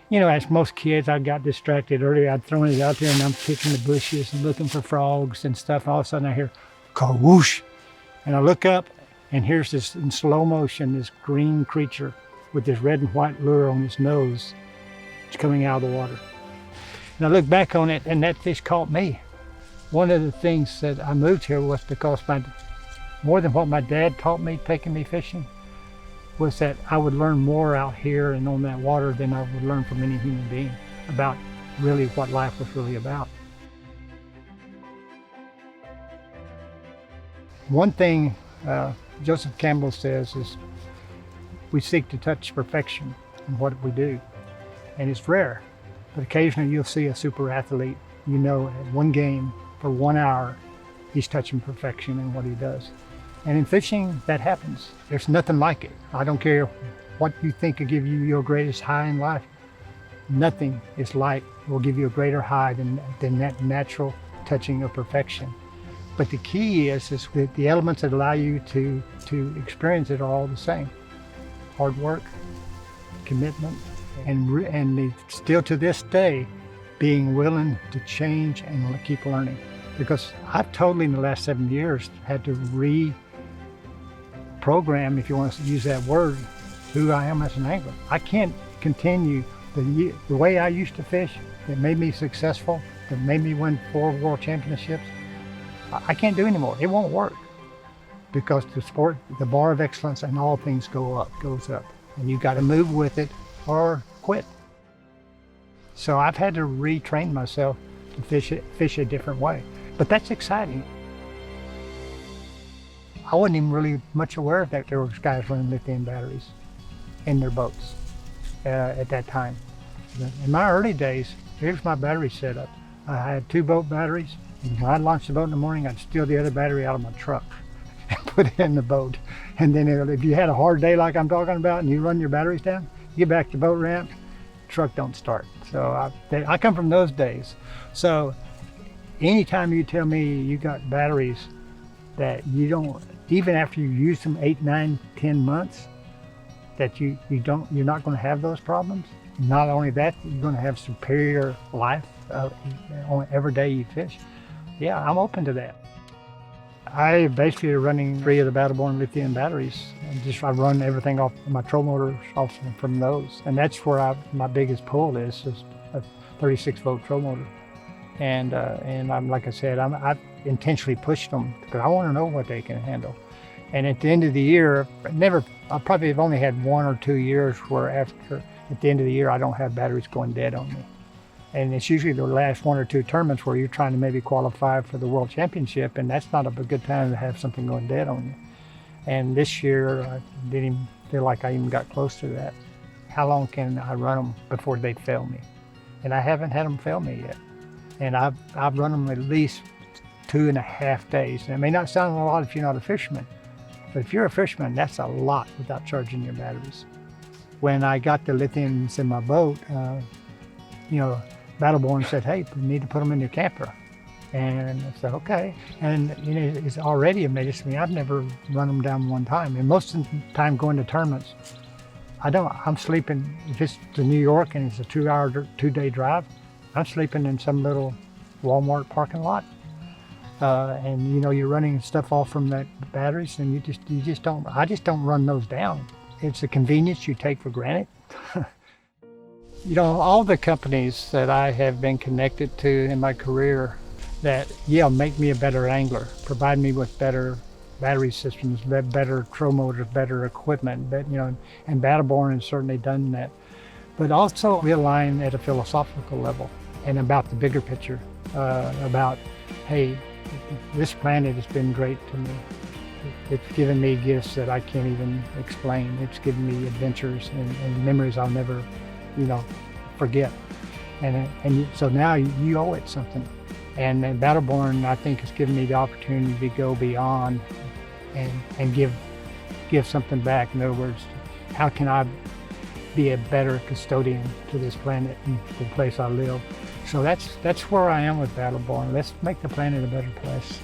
You know, as most kids, I got distracted earlier. I'd thrown it out there and I'm picking the bushes and looking for frogs and stuff. And all of a sudden I hear, whoosh. And I look up and here's this in slow motion, this green creature with this red and white lure on his nose. It's coming out of the water. And I look back on it and that fish caught me. One of the things that I moved here was because more than what my dad taught me taking me fishing, was that I would learn more out here and on that water than I would learn from any human being about really what life was really about. One thing Joseph Campbell says is we seek to touch perfection in what we do. And it's rare, but occasionally you'll see a super athlete, you know, at one game for 1 hour, he's touching perfection in what he does. And in fishing, that happens. There's nothing like it. I don't care what you think will give you your greatest high in life. Nothing is like, will give you a greater high than that natural touching of perfection. But the key is that the elements that allow you to experience it are all the same. Hard work, commitment, and still to this day, being willing to change and keep learning. Because I've totally in the last 7 years had to reprogram, if you want to use that word, who I am as an angler. I can't continue the way I used to fish that made me successful, that made me win 4 world championships. I can't do anymore. It won't work because the sport, the bar of excellence and all things goes up. And you got to move with it or quit. So I've had to retrain myself to fish a different way. But that's exciting. I wasn't even really much aware that there were guys running lithium batteries in their boats at that time. In my early days, here's my battery setup. I had 2 boat batteries. And when I launched the boat in the morning, I'd steal the other battery out of my truck and put it in the boat. And then if you had a hard day like I'm talking about and you run your batteries down, you get back to the boat ramp, truck don't start. So I come from those days. So anytime you tell me you got batteries that you don't, even after you use them 8, 9, 10 months, that you're not going to have those problems. Not only that, you're going to have superior life on every day you fish. Yeah, I'm open to that. I basically are running 3 of the Battleborn lithium batteries. I run everything off my troll motors off from those. And that's where my biggest pull is a 36-volt troll motor. And I'm, like I said, I've intentionally pushed them because I want to know what they can handle. And at the end of the year, I probably have only had 1 or 2 years where at the end of the year, I don't have batteries going dead on me. And it's usually the last 1 or 2 tournaments where you're trying to maybe qualify for the World Championship, and that's not a good time to have something going dead on you. And this year, I didn't even feel like I even got close to that. How long can I run them before they fail me? And I haven't had them fail me yet. And I've run them at least 2.5 days. And it may not sound a lot if you're not a fisherman, but if you're a fisherman, that's a lot without charging your batteries. When I got the lithiums in my boat, Battleborn said, hey, we need to put them in your camper. And I said, okay. And it's already amazed me. I've never run them down one time. And most of the time going to tournaments, I'm sleeping, if it's to New York and it's a 2-day drive, I'm sleeping in some little Walmart parking lot. And you're running stuff off from that batteries and I just don't run those down. It's a convenience you take for granted. All the companies that I have been connected to in my career that, make me a better angler, provide me with better battery systems, better troll motors, better equipment, and Battleborn has certainly done that. But also we align at a philosophical level and about the bigger picture, about, hey, this planet has been great to me. It's given me gifts that I can't even explain. It's given me adventures and memories I'll never forget. And so now you owe it something. And Battleborn, I think, has given me the opportunity to go beyond and give something back. In other words, how can I be a better custodian to this planet and the place I live? So that's where I am with Battleborn. Let's make the planet a better place.